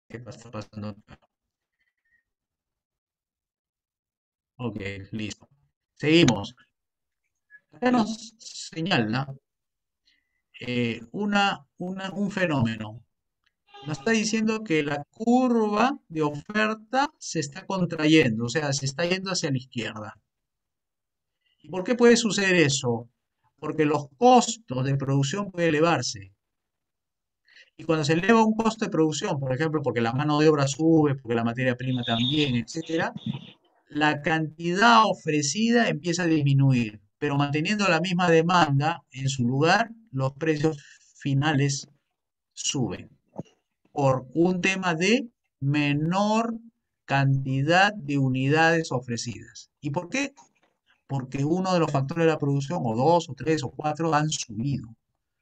¿Qué está pasando acá? Ok, listo. Seguimos. Acá nos señala un fenómeno. Nos está diciendo que la curva de oferta se está contrayendo, o sea, se está yendo hacia la izquierda. ¿Y por qué puede suceder eso? Porque los costos de producción pueden elevarse. Y cuando se eleva un costo de producción, por ejemplo, porque la mano de obra sube, porque la materia prima también, etcétera, la cantidad ofrecida empieza a disminuir, pero manteniendo la misma demanda en su lugar, los precios finales suben por un tema de menor cantidad de unidades ofrecidas. ¿Y por qué? Porque uno de los factores de la producción, o dos, o tres, o cuatro, han subido.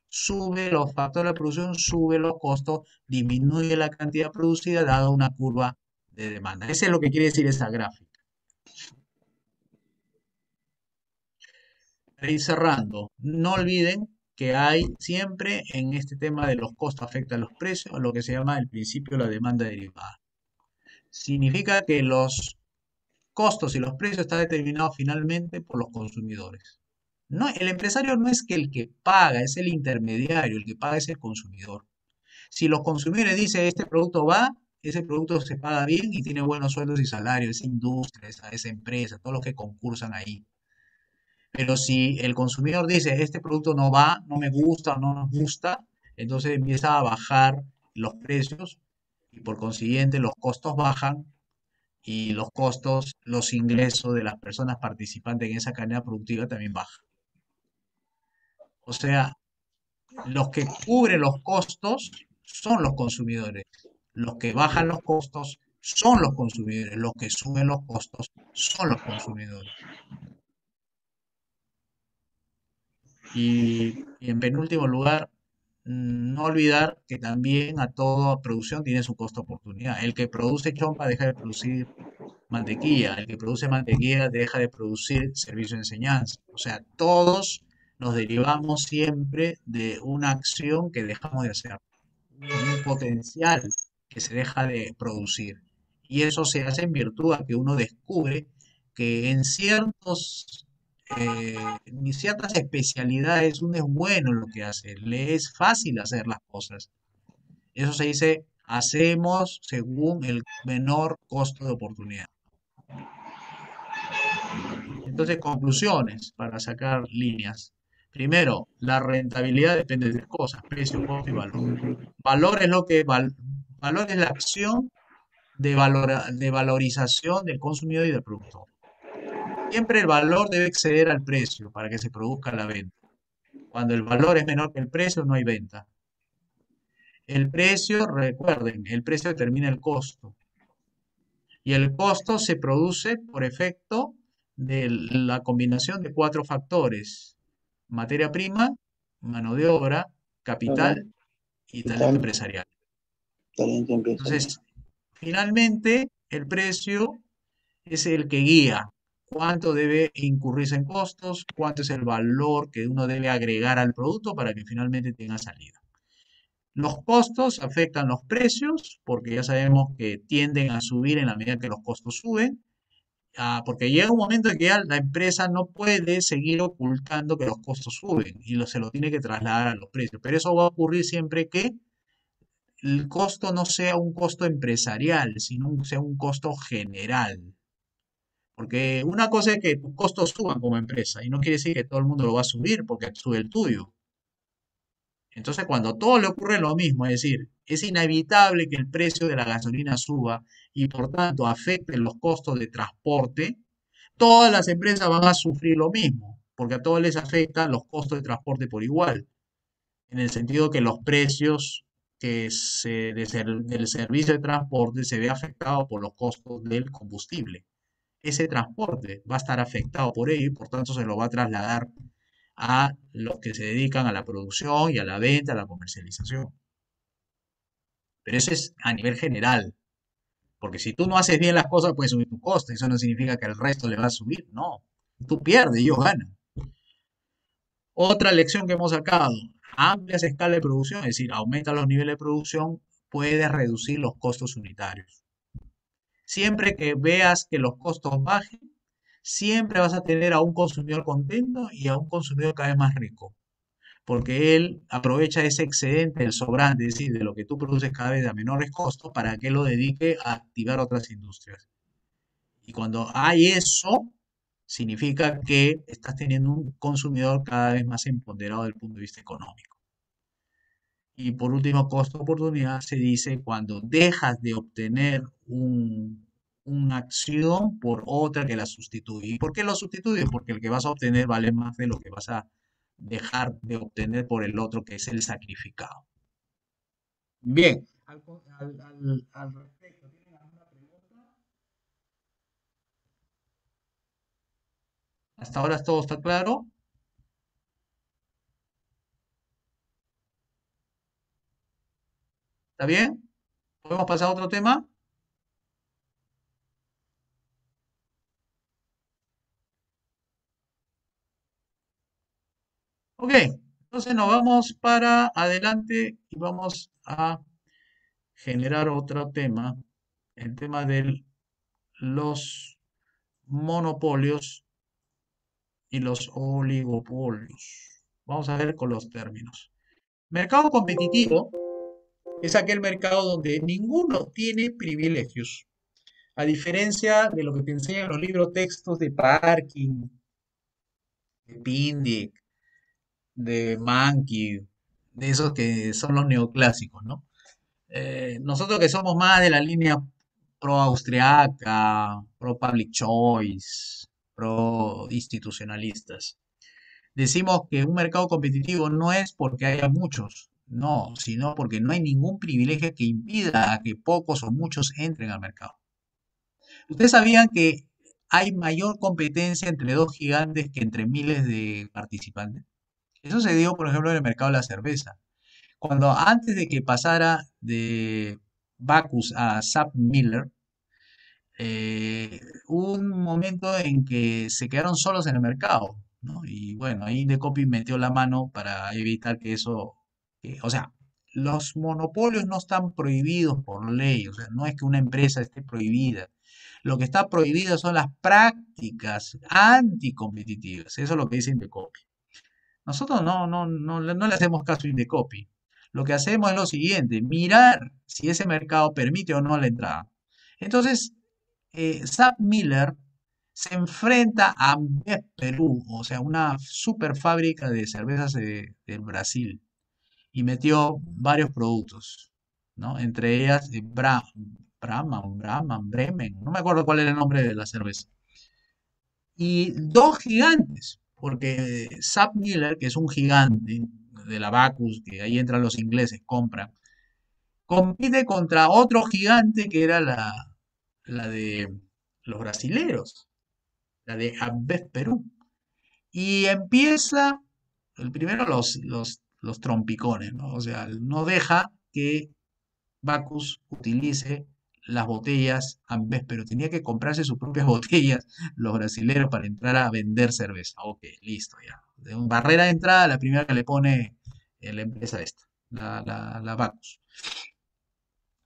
Sube los factores de la producción, sube los costos, disminuye la cantidad producida, dado una curva de demanda. Eso es lo que quiere decir esa gráfica. Para ir cerrando, no olviden que hay siempre en este tema de los costos afectan los precios, lo que se llama el principio de la demanda derivada. Significa que los costos y los precios están determinados finalmente por los consumidores. No, el empresario no es que el que paga, es el intermediario, el que paga es el consumidor. Si los consumidores dicen este producto va, ese producto se paga bien y tiene buenos sueldos y salarios, esa industria, esa empresa, todos los que concursan ahí. Pero si el consumidor dice, este producto no va, no me gusta, no nos gusta, entonces empieza a bajar los precios y por consiguiente los costos bajan y los costos, los ingresos de las personas participantes en esa cadena productiva también bajan. O sea, los que cubren los costos son los consumidores. Los que bajan los costos son los consumidores. Los que suben los costos son los consumidores. Y en penúltimo lugar, no olvidar que también a toda producción tiene su costo de oportunidad. El que produce chompa deja de producir mantequilla, el que produce mantequilla deja de producir servicio de enseñanza. O sea, todos nos derivamos siempre de una acción que dejamos de hacer, un potencial que se deja de producir. Y eso se hace en virtud a que uno descubre que en en ciertas especialidades uno es bueno en lo que hace, le es fácil hacer las cosas. Eso se dice, hacemos según el menor costo de oportunidad. Entonces, conclusiones para sacar líneas. Primero, la rentabilidad depende de tres cosas, precio, costo y valor. Valor es valor es la acción de valorización del consumidor y del productor. Siempre el valor debe exceder al precio para que se produzca la venta. Cuando el valor es menor que el precio, no hay venta. El precio, recuerden, el precio determina el costo. Y el costo se produce por efecto de la combinación de cuatro factores: materia prima, mano de obra, Ajá, capital y y talento tal, empresarial. talento empresarial. Entonces, finalmente, el precio es el que guía cuánto debe incurrirse en costos, cuánto es el valor que uno debe agregar al producto para que finalmente tenga salida. Los costos afectan los precios, porque ya sabemos que tienden a subir en la medida que los costos suben, porque llega un momento en que ya la empresa no puede seguir ocultando que los costos suben y se lo tiene que trasladar a los precios. Pero eso va a ocurrir siempre que el costo no sea un costo empresarial, sino sea un costo general. Porque una cosa es que tus costos suban como empresa y no quiere decir que todo el mundo lo va a subir porque sube el tuyo. Entonces, cuando a todo le ocurre lo mismo, es decir, es inevitable que el precio de la gasolina suba y por tanto afecte los costos de transporte, todas las empresas van a sufrir lo mismo, porque a todos les afectan los costos de transporte por igual, en el sentido que los precios del servicio de transporte se ve afectado por los costos del combustible. Ese transporte va a estar afectado por ello y por tanto se lo va a trasladar a los que se dedican a la producción y a la venta, a la comercialización. Pero eso es a nivel general, porque si tú no haces bien las cosas, puedes subir tu costo. Eso no significa que el resto le va a subir, no. Tú pierdes, ellos ganan. Otra lección que hemos sacado, amplias escalas de producción, es decir, aumenta los niveles de producción puedes reducir los costos unitarios. Siempre que veas que los costos bajen, siempre vas a tener a un consumidor contento y a un consumidor cada vez más rico, porque él aprovecha ese excedente, el sobrante, es decir, de lo que tú produces cada vez a menores costos, para que lo dedique a activar otras industrias. Y cuando hay eso, significa que estás teniendo un consumidor cada vez más empoderado desde el punto de vista económico. Y por último, costo-oportunidad se dice cuando dejas de obtener una acción por otra que la sustituye. ¿Y por qué lo sustituyes? Porque el que vas a obtener vale más de lo que vas a dejar de obtener por el otro, que es el sacrificado. Bien, al respecto, ¿tienen alguna pregunta? ¿Hasta ahora todo está claro? ¿Está bien? ¿Podemos pasar a otro tema? Ok, entonces nos vamos para adelante y vamos a generar otro tema, el tema de los monopolios y los oligopolios. Vamos a ver con los términos. Mercado competitivo es aquel mercado donde ninguno tiene privilegios, a diferencia de lo que te enseñan los libros textos de Parkin, de Pindic, de Mankey, de esos que son los neoclásicos, ¿no? Nosotros que somos más de la línea pro austriaca, pro public choice, pro institucionalistas, decimos que un mercado competitivo no es porque haya muchos, no, sino porque no hay ningún privilegio que impida a que pocos o muchos entren al mercado. ¿Ustedes sabían que hay mayor competencia entre dos gigantes que entre miles de participantes? Eso se dio, por ejemplo, en el mercado de la cerveza. Cuando antes de que pasara de Bacchus a SAP-Miller, hubo un momento en que se quedaron solos en el mercado, ¿no? Y bueno, ahí Indecopy metió la mano para evitar que eso, o sea, los monopolios no están prohibidos por ley, o sea, no es que una empresa esté prohibida. Lo que está prohibido son las prácticas anticompetitivas, eso es lo que dice Indecopy. Nosotros no le hacemos caso a Indecopy. Lo que hacemos es lo siguiente, mirar si ese mercado permite o no la entrada. Entonces, Zap Miller se enfrenta a Ambev Perú, o sea, una super fábrica de cervezas del Brasil, y metió varios productos, ¿no? Entre ellas Brahman, Bremen, no me acuerdo cuál era el nombre de la cerveza. Y dos gigantes, porque Zap Miller, que es un gigante de la Bacchus, que ahí entran los ingleses, compran, compite contra otro gigante que era la de los brasileros, la de Ambev Perú. Y empieza, el primero los trompicones, ¿no? O sea, no deja que Bacchus utilice las botellas Ambev, pero tenía que comprarse sus propias botellas los brasileros para entrar a vender cerveza. Ok, listo, ya. De una barrera de entrada, la primera que le pone la empresa esta, la Bacchus.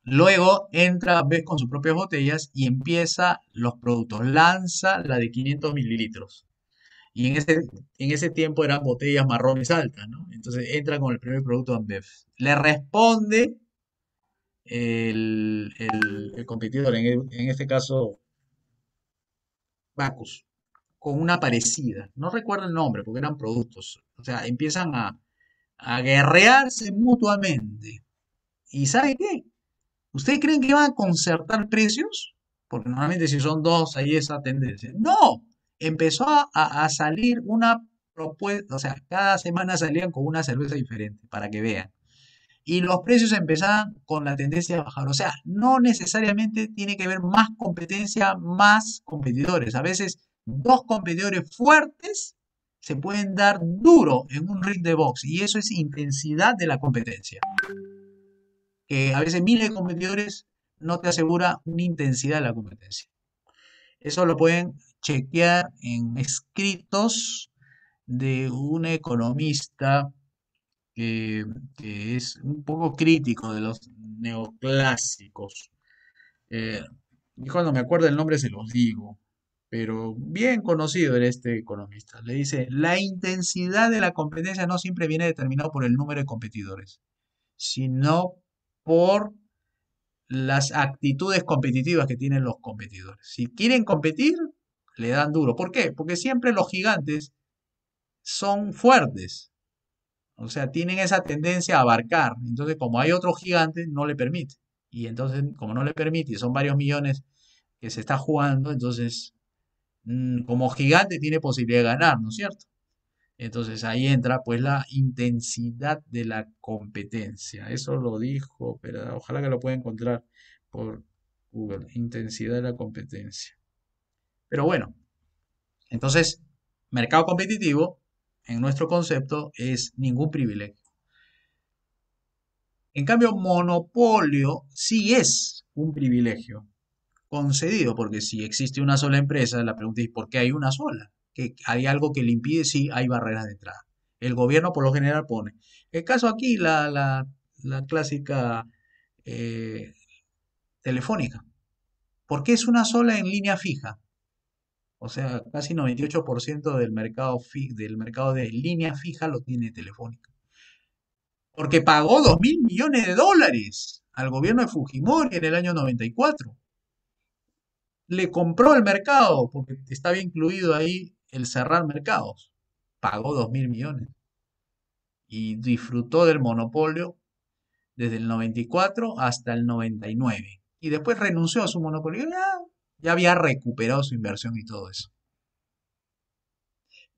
Luego entra Ambev con sus propias botellas y empieza los productos. Lanza la de 500 mililitros. Y en ese tiempo eran botellas marrones altas, ¿no? Entonces entra con el primer producto Ambev. Le responde el competidor, en este caso Bacchus, con una parecida. No recuerdo el nombre porque eran productos. O sea, empiezan a guerrearse mutuamente. ¿Y sabe qué? ¿Ustedes creen que van a concertar precios? Porque normalmente si son dos hay esa tendencia. No, empezó a salir una propuesta, o sea, cada semana salían con una cerveza diferente, para que vean. Y los precios empezaban con la tendencia a bajar. O sea, no necesariamente tiene que haber más competencia, más competidores. A veces dos competidores fuertes se pueden dar duro en un ring de box y eso es intensidad de la competencia. Que a veces miles de competidores no te asegura una intensidad de la competencia. Eso lo pueden chequear en escritos de un economista que, que es un poco crítico de los neoclásicos. Y cuando me acuerdo el nombre se los digo, pero bien conocido era este economista. Le dice, la intensidad de la competencia no siempre viene determinado por el número de competidores, sino por las actitudes competitivas que tienen los competidores. Si quieren competir, le dan duro. ¿Por qué? Porque siempre los gigantes son fuertes, o sea, tienen esa tendencia a abarcar. Entonces, como hay otros gigantes, no le permite. Y entonces, como no le permite, y son varios millones que se está jugando, entonces, como gigante tiene posibilidad de ganar, ¿no es cierto? Entonces ahí entra pues la intensidad de la competencia. Eso lo dijo, pero ojalá que lo pueda encontrar por Google. Intensidad de la competencia. Pero bueno, entonces, mercado competitivo, en nuestro concepto, es ningún privilegio. En cambio, monopolio sí es un privilegio concedido, porque si existe una sola empresa, la pregunta es ¿por qué hay una sola? ¿Que hay algo que le impide? Sí, hay barreras de entrada. El gobierno por lo general pone. El caso aquí, la clásica eh, telefónica. ¿Por qué es una sola en línea fija? O sea, casi 98% del mercado de línea fija lo tiene Telefónica. Porque pagó 2.000 millones de dólares al gobierno de Fujimori en el año 94. Le compró el mercado, porque estaba incluido ahí el cerrar mercados. Pagó 2.000 millones y disfrutó del monopolio desde el 94 hasta el 99. Y después renunció a su monopolio. Ya había recuperado su inversión y todo eso.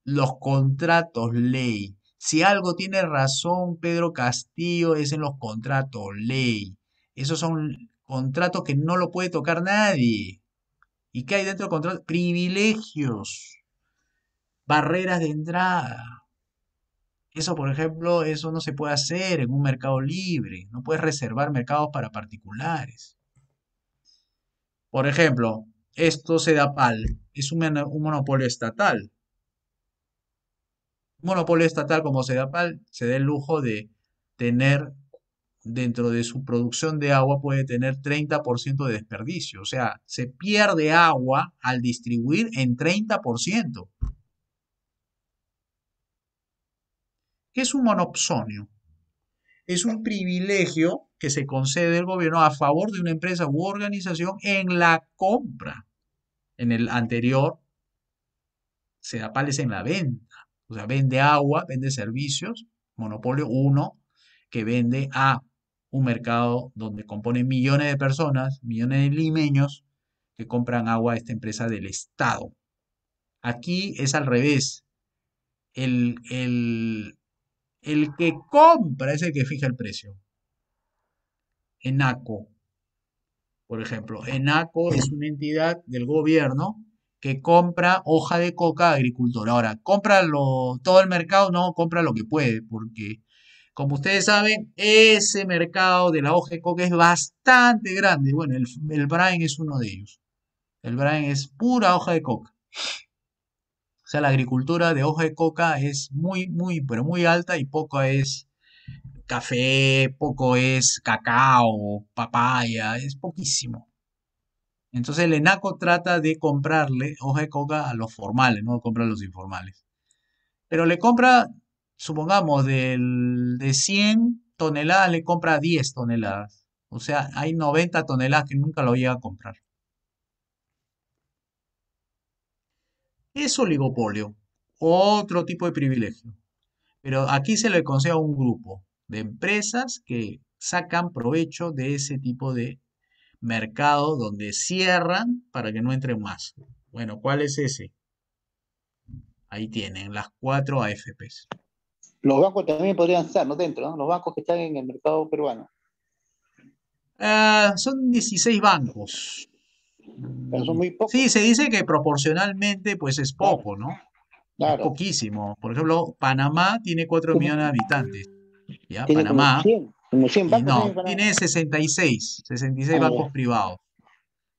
Los contratos ley. Si algo tiene razón Pedro Castillo es en los contratos ley. Esos son contratos que no lo puede tocar nadie. ¿Y qué hay dentro del contrato? Privilegios, barreras de entrada. Eso, por ejemplo, eso no se puede hacer en un mercado libre. No puedes reservar mercados para particulares. Por ejemplo, esto Sedapal es un monopolio estatal. Un monopolio estatal como Sedapal se da el lujo de tener dentro de su producción de agua puede tener 30% de desperdicio. O sea, se pierde agua al distribuir en 30%. ¿Qué es un monopsonio? Es un privilegio que se concede el gobierno a favor de una empresa u organización en la compra. En el anterior, Sedapal es en la venta. O sea, vende agua, vende servicios. Monopolio uno que vende a un mercado donde componen millones de personas, millones de limeños que compran agua a esta empresa del Estado. Aquí es al revés. El, el, el que compra es el que fija el precio. ENACO, por ejemplo. ENACO es una entidad del gobierno que compra hoja de coca a agricultor. Ahora, ¿compra todo el mercado? No, compra lo que puede, porque como ustedes saben, ese mercado de la hoja de coca es bastante grande. Bueno, el Brain es uno de ellos. El Brain es pura hoja de coca. O sea, la agricultura de hoja de coca es muy, muy, pero muy alta y poco es café, poco es cacao, papaya, es poquísimo. Entonces el ENACO trata de comprarle hoja de coca a los formales, no compra a los informales. Pero le compra, supongamos, de 100 toneladas, le compra 10 toneladas. O sea, hay 90 toneladas que nunca lo llega a comprar. Es oligopolio, otro tipo de privilegio. Pero aquí se le concede a un grupo de empresas que sacan provecho de ese tipo de mercado donde cierran para que no entren más. Bueno, ¿cuál es ese? Ahí tienen las 4 AFPs. Los bancos también podrían estar, ¿no? Dentro, ¿no? Los bancos que están en el mercado peruano. Son 16 bancos. Pero son muy Sí, pocos. se dice que proporcionalmente pues es Claro, poco, ¿no? Es claro. poquísimo. Por ejemplo, Panamá tiene 4 Como- millones de habitantes. ¿Ya? Tiene Panamá. como 100 Y bancos no, tiene Panamá. tiene 66 Ah, bancos ya. privados.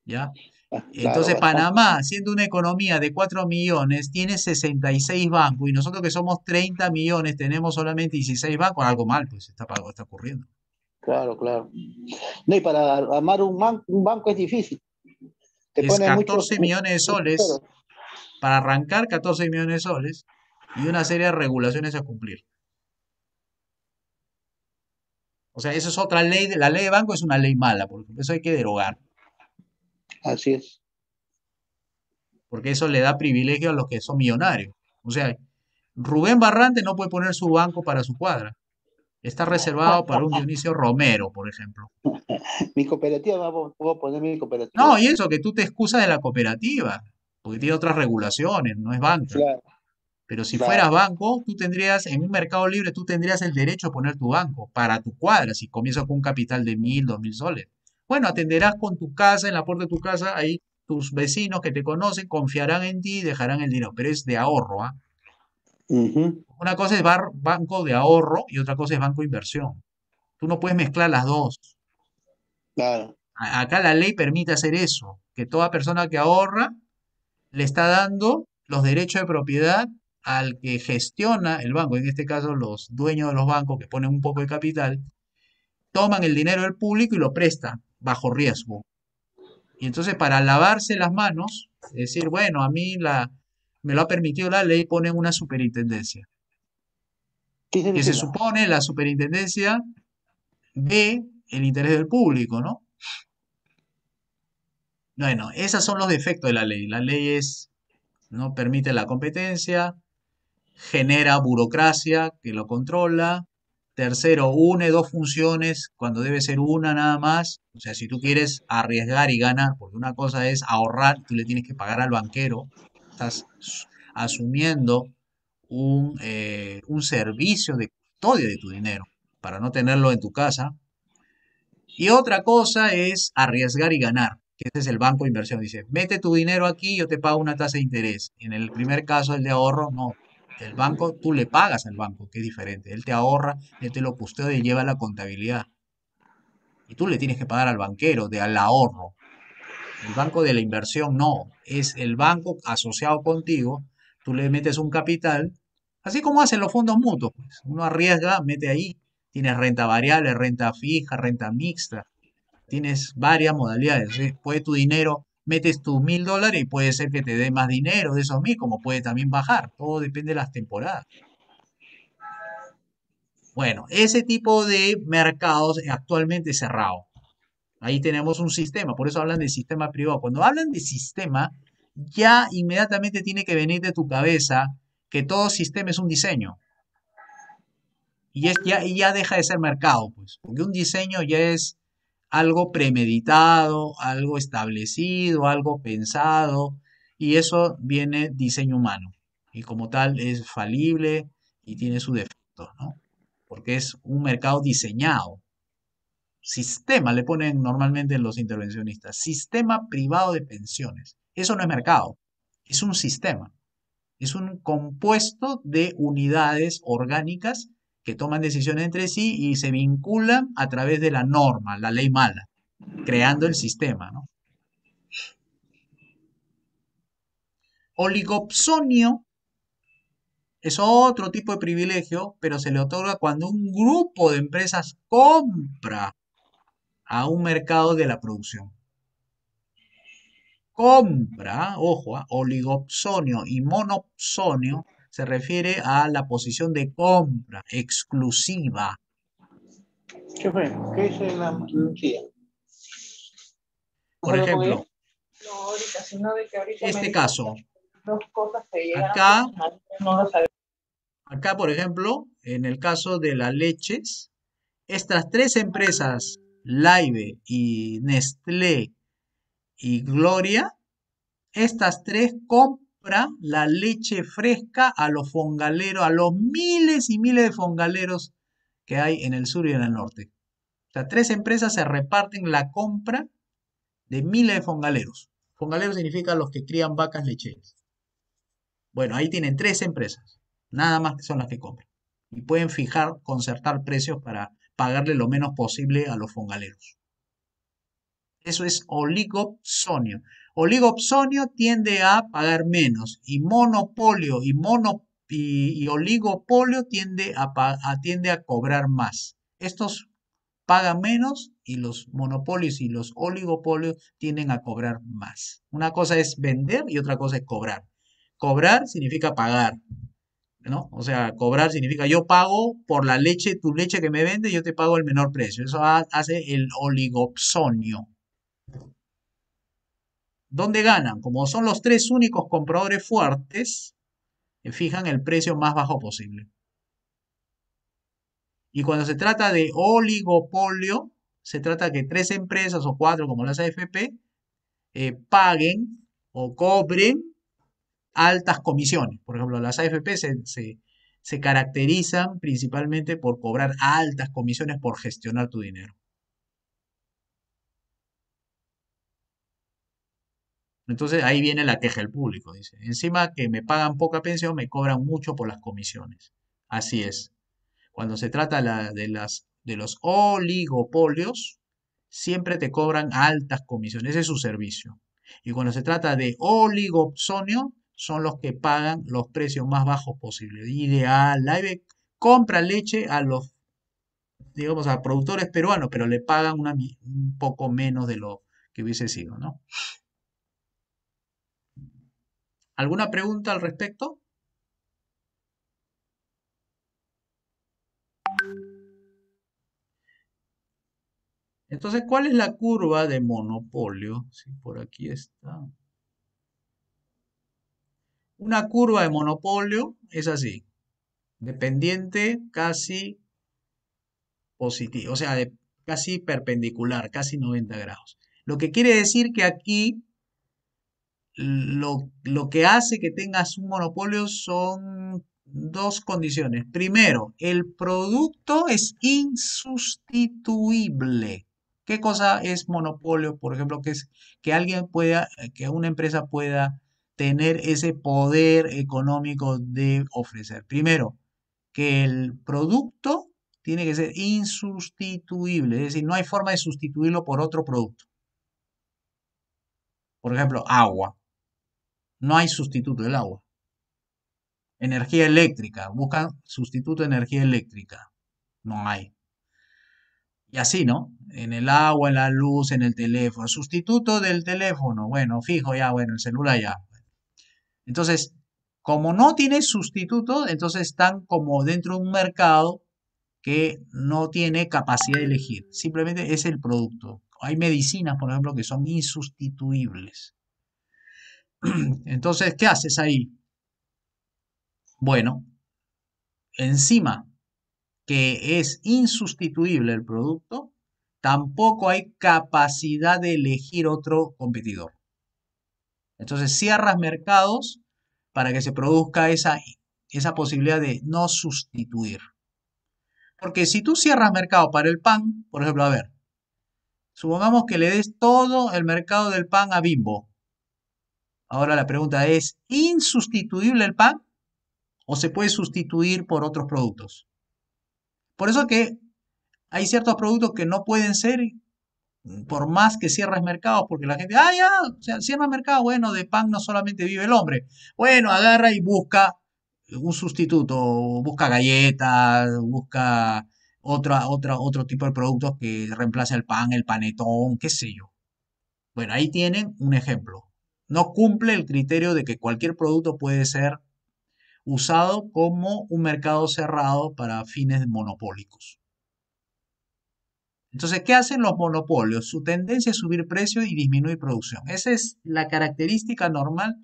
¿ya? Claro, Entonces bastante. Panamá, siendo una economía de 4 millones, tiene 66 bancos y nosotros que somos 30 millones tenemos solamente 16 bancos, algo mal, pues está ocurriendo. Claro, claro. No, y para armar un banco es difícil. Te Es ponen 14 millones de muchos soles, ceros. para arrancar 14 millones de soles y una serie de regulaciones a cumplir. O sea, eso es otra ley, la ley de banco es una ley mala, por ejemplo, eso hay que derogar, Así es. porque eso le da privilegio a los que son millonarios. O sea, Rubén Barrante no puede poner su banco para su cuadra. Está reservado para un Dionisio Romero, por ejemplo. Mi cooperativa, voy a poner mi No, cooperativa. y eso, que tú te excusas de la cooperativa, porque tiene otras regulaciones, no es banca. Claro, Pero si fueras claro. banco, tú tendrías, en un mercado libre, tú tendrías el derecho a poner tu banco para tu cuadra, si comienzas con un capital de 1.000, 2.000 soles. Bueno, atenderás con tu casa, en la puerta de tu casa, ahí tus vecinos que te conocen confiarán en ti y dejarán el dinero, pero es de ahorro, ¿ah? Ujú, Una cosa es banco de ahorro y otra cosa es banco de inversión. Tú no puedes mezclar las dos. claro. Acá la ley permite hacer eso, que toda persona que ahorra le está dando los derechos de propiedad al que gestiona el banco, en este caso los dueños de los bancos que ponen un poco de capital, toman el dinero del público y lo prestan bajo riesgo. Y entonces para lavarse las manos, decir, bueno, me lo ha permitido la ley, ponen una superintendencia. ¿Qué Que se significa? supone la superintendencia ve el interés del público, ¿no? Bueno, esos son los defectos de la ley. La ley no permite la competencia, genera burocracia que lo controla. Tercero, une dos funciones cuando debe ser una nada más. O sea, si tú quieres arriesgar y ganar, porque una cosa es ahorrar, tú le tienes que pagar al banquero, estás asumiendo un servicio de custodia de tu dinero para no tenerlo en tu casa. Y otra cosa es arriesgar y ganar, que ese es el banco de inversión. Dice, mete tu dinero aquí, yo te pago una tasa de interés. En el primer caso, el de ahorro, no. El banco, tú le pagas al banco, que es diferente. Él te ahorra, él te lo custodia y lleva la contabilidad. Y tú le tienes que pagar al banquero, al ahorro. El banco de la inversión no. Es el banco asociado contigo. Tú le metes un capital, así como hacen los fondos mutuos, pues. Uno arriesga, mete ahí. Tienes renta variable, renta fija, renta mixta. Tienes varias modalidades. ¿Sí? Puede tu dinero, metes tus 1.000 dólares y puede ser que te dé más dinero de esos 1.000, como puede también bajar. Todo depende de las temporadas. Bueno, ese tipo de mercados actualmente es cerrado. Ahí tenemos un sistema, por eso hablan de sistema privado. Cuando hablan de sistema, ya inmediatamente tiene que venir de tu cabeza que todo sistema es un diseño. Y ya deja de ser mercado, pues, porque un diseño ya es algo premeditado, algo establecido, algo pensado, y eso viene diseño humano. Y como tal es falible y tiene sus defectos, ¿no? Porque es un mercado diseñado. Sistema le ponen normalmente los intervencionistas. Sistema privado de pensiones. Eso no es mercado, es un sistema. Es un compuesto de unidades orgánicas que toman decisiones entre sí y se vinculan a través de la norma, la ley mala, creando el sistema, ¿no? Oligopsonio es otro tipo de privilegio, pero se le otorga cuando un grupo de empresas compra a un mercado de la producción. Compra, ojo, oligopsonio y monopsonio se refiere a la posición de compra exclusiva. ¿Qué fue? ¿Qué dice la Lucía? ¿Vas a Por hablar con ella? ejemplo, No, ahorita, sino de que ahorita me este dijo caso, dos cosas que llegaron acá, personales, no lo sabía. acá, por ejemplo, en el caso de las leches, estas tres empresas, Laibe y Nestlé y Gloria, estas tres compran la leche fresca a los fongaleros, a los miles y miles de fongaleros que hay en el sur y en el norte. O sea, tres empresas se reparten la compra de miles de fongaleros. Fongaleros significa los que crían vacas lecheras. Bueno, ahí tienen tres empresas, nada más que son las que compran. Y pueden fijar, concertar precios para pagarle lo menos posible a los fongaleros. Eso es oligopsonio. Oligopsonio tiende a pagar menos y monopolio y oligopolio tiende a cobrar más. Estos pagan menos y los monopolios y los oligopolios tienden a cobrar más. Una cosa es vender y otra cosa es cobrar. Cobrar significa pagar, ¿no? O sea, cobrar significa yo pago por la leche, tu leche que me vende, yo te pago el menor precio. Eso hace el oligopsonio. ¿Dónde ganan? Como son los tres únicos compradores fuertes, fijan el precio más bajo posible. Y cuando se trata de oligopolio, se trata que tres empresas o cuatro, como las AFP, paguen o cobren altas comisiones. Por ejemplo, las AFP se caracterizan principalmente por cobrar altas comisiones por gestionar tu dinero. Entonces ahí viene la queja del público, dice. Encima que me pagan poca pensión, me cobran mucho por las comisiones. Así es. Cuando se trata de los oligopolios, siempre te cobran altas comisiones. Ese es su servicio. Y cuando se trata de oligopsonio, son los que pagan los precios más bajos posibles. Ideal, la IBE compra leche a los, digamos, a productores peruanos, pero le pagan un poco menos de lo que hubiese sido, ¿no? ¿Alguna pregunta al respecto? Entonces, ¿cuál es la curva de monopolio? Sí, por aquí está. Una curva de monopolio es así, dependiente casi positivo, o sea, casi perpendicular, casi 90 grados. Lo que quiere decir que aquí lo que hace que tengas un monopolio son dos condiciones. Primero, el producto es insustituible. ¿Qué cosa es monopolio? Por ejemplo, que es que alguien pueda, que una empresa pueda tener ese poder económico de ofrecer. Primero, que el producto tiene que ser insustituible, es decir, no hay forma de sustituirlo por otro producto. Por ejemplo, agua. No hay sustituto del agua. Energía eléctrica. Buscan sustituto de energía eléctrica. No hay. Y así, ¿no? En el agua, en la luz, en el teléfono. Sustituto del teléfono. Bueno, fijo ya, bueno, el celular ya. Entonces, como no tiene sustituto, entonces están como dentro de un mercado que no tiene capacidad de elegir. Simplemente es el producto. Hay medicinas, por ejemplo, que son insustituibles. Entonces, ¿qué haces ahí? Bueno, encima que es insustituible el producto, tampoco hay capacidad de elegir otro competidor. Entonces cierras mercados para que se produzca esa posibilidad de no sustituir. Porque si tú cierras mercado para el pan, por ejemplo, a ver, supongamos que le des todo el mercado del pan a Bimbo. Ahora la pregunta es, ¿insustituible el pan o se puede sustituir por otros productos? Por eso que hay ciertos productos que no pueden ser por más que cierres mercados, porque la gente, ya, o sea, cierra mercado, bueno, de pan no solamente vive el hombre. Bueno, agarra y busca un sustituto, busca galletas, busca otro tipo de productos que reemplace el pan, el panetón, qué sé yo. Bueno, ahí tienen un ejemplo. No cumple el criterio de que cualquier producto puede ser usado como un mercado cerrado para fines monopólicos. Entonces, ¿qué hacen los monopolios? Su tendencia es subir precios y disminuir producción. Esa es la característica normal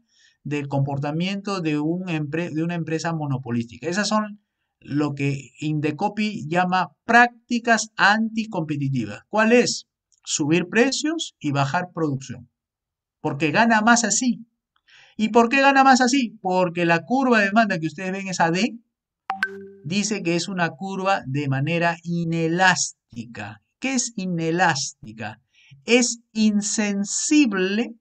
del comportamiento de una empresa monopolística. Esas son lo que Indecopi llama prácticas anticompetitivas. ¿Cuál es? Subir precios y bajar producción. Porque gana más así. ¿Y por qué gana más así? Porque la curva de demanda que ustedes ven, esa D, dice que es una curva de manera inelástica. ¿Qué es inelástica? Es insensible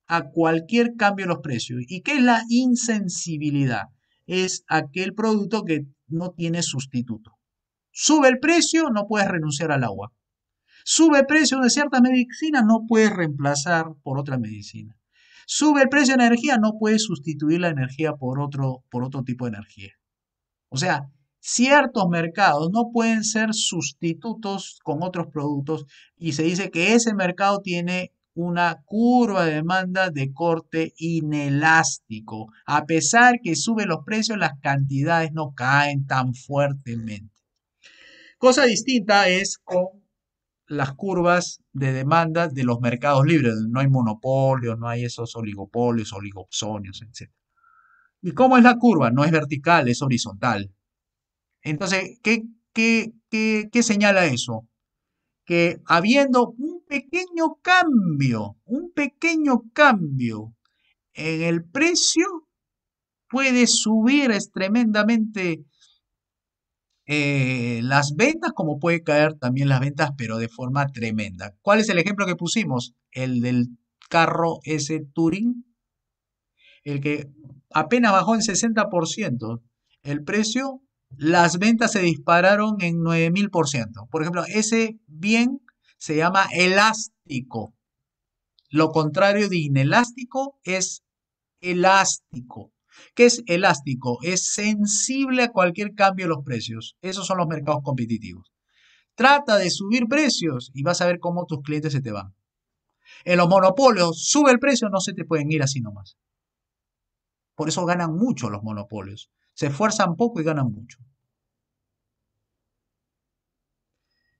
a cualquier cambio en los precios. ¿Y qué es la insensibilidad? Es aquel producto que no tiene sustituto. Sube el precio, no puedes renunciar al agua. Sube el precio de ciertas medicinas, no puedes reemplazar por otra medicina. Sube el precio de la energía, no puedes sustituir la energía por otro tipo de energía. O sea, ciertos mercados no pueden ser sustitutos con otros productos y se dice que ese mercado tiene una curva de demanda de corte inelástico. A pesar que suben los precios, las cantidades no caen tan fuertemente. Cosa distinta es con las curvas de demanda de los mercados libres, donde no hay monopolios, no hay esos oligopolios, oligopsonios, etc. ¿Y cómo es la curva? No es vertical, es horizontal. Entonces, ¿qué señala eso? Que habiendo un pequeño cambio en el precio, puede subir tremendamente las ventas, como puede caer también las ventas, pero de forma tremenda. ¿Cuál es el ejemplo que pusimos? El del carro ese Touring, el que apenas bajó en 60% el precio, las ventas se dispararon en 9000%. Por ejemplo, ese bien se llama elástico. Lo contrario de inelástico es elástico. ¿Qué es elástico? Es sensible a cualquier cambio de los precios. Esos son los mercados competitivos. Trata de subir precios y vas a ver cómo tus clientes se te van. En los monopolios, sube el precio, no se te pueden ir así nomás. Por eso ganan mucho los monopolios. Se esfuerzan poco y ganan mucho.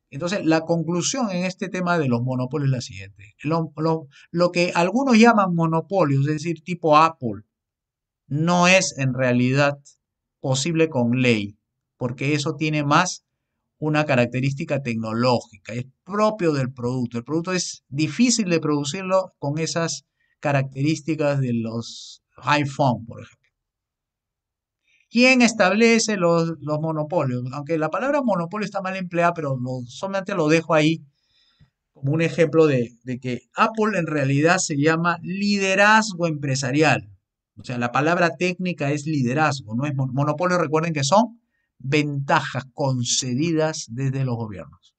Entonces, la conclusión en este tema de los monopolios es la siguiente. Lo que algunos llaman monopolios, es decir, tipo Apple, no es en realidad posible con ley, porque eso tiene más una característica tecnológica, es propio del producto. El producto es difícil de producirlo con esas características de los iPhone, por ejemplo. ¿Quién establece los monopolios? Aunque la palabra monopolio está mal empleada, pero solamente lo dejo ahí como un ejemplo de que Apple en realidad se llama liderazgo empresarial. O sea, la palabra técnica es liderazgo, no es monopolio. Recuerden que son ventajas concedidas desde los gobiernos.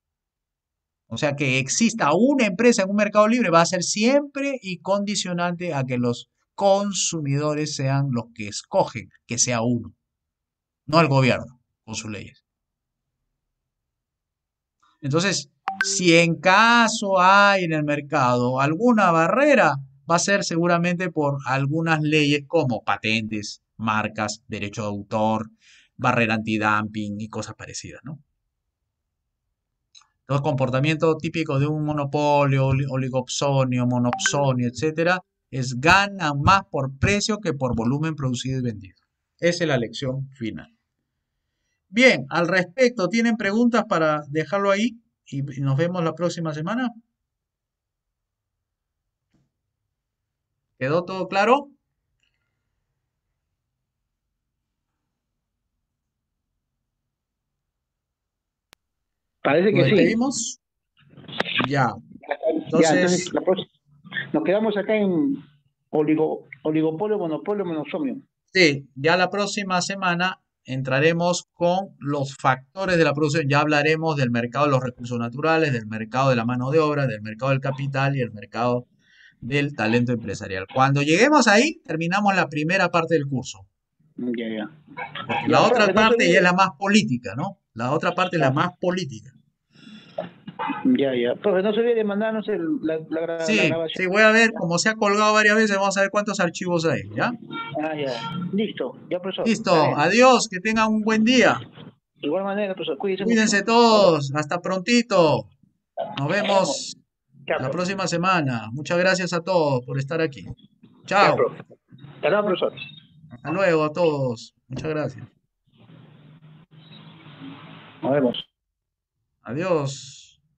O sea, que exista una empresa en un mercado libre va a ser siempre y condicionante a que los consumidores sean los que escogen que sea uno, no el gobierno con sus leyes. Entonces, si en caso hay en el mercado alguna barrera, va a ser seguramente por algunas leyes como patentes, marcas, derecho de autor, barrera antidumping y cosas parecidas, ¿no? Los comportamientos típicos de un monopolio, oligopsonio, monopsonio, etcétera, es ganan más por precio que por volumen producido y vendido. Esa es la lección final. Bien, al respecto, ¿tienen preguntas para dejarlo ahí? Y nos vemos la próxima semana. ¿Quedó todo claro? Parece ¿Nos que sí. despedimos? Ya. Ya, entonces Entonces, nos quedamos acá en oligopolio, monopolio, monosomio. sí, ya la próxima semana entraremos con los factores de la producción. Ya hablaremos del mercado de los recursos naturales, del mercado de la mano de obra, del mercado del capital y el mercado del talento empresarial. Cuando lleguemos ahí, terminamos la primera parte del curso, Ya, ya. porque la Ya, otra profe, no se parte ya es olvide. la más política, ¿no? La otra parte es la Ya, más política. ya, ya. Profe, no se olvide de mandarnos la Sí, grabación. sí, voy a ver, ¿Ya? como se ha colgado varias veces, vamos a ver cuántos archivos hay, ¿ya? Ah, ya. Listo. Ya, profesor. Listo, Está bien. adiós, que tengan un buen día. De igual manera, profesor, cuídese mucho. Cuídense Hasta luego. todos, hasta prontito. Nos Nos vemos. vemos Chao, la profe. próxima semana. Muchas gracias a todos por estar aquí. Ya, Chao. profe. Hasta luego, profesor. Hasta luego a todos. Muchas gracias. Nos vemos. Adiós.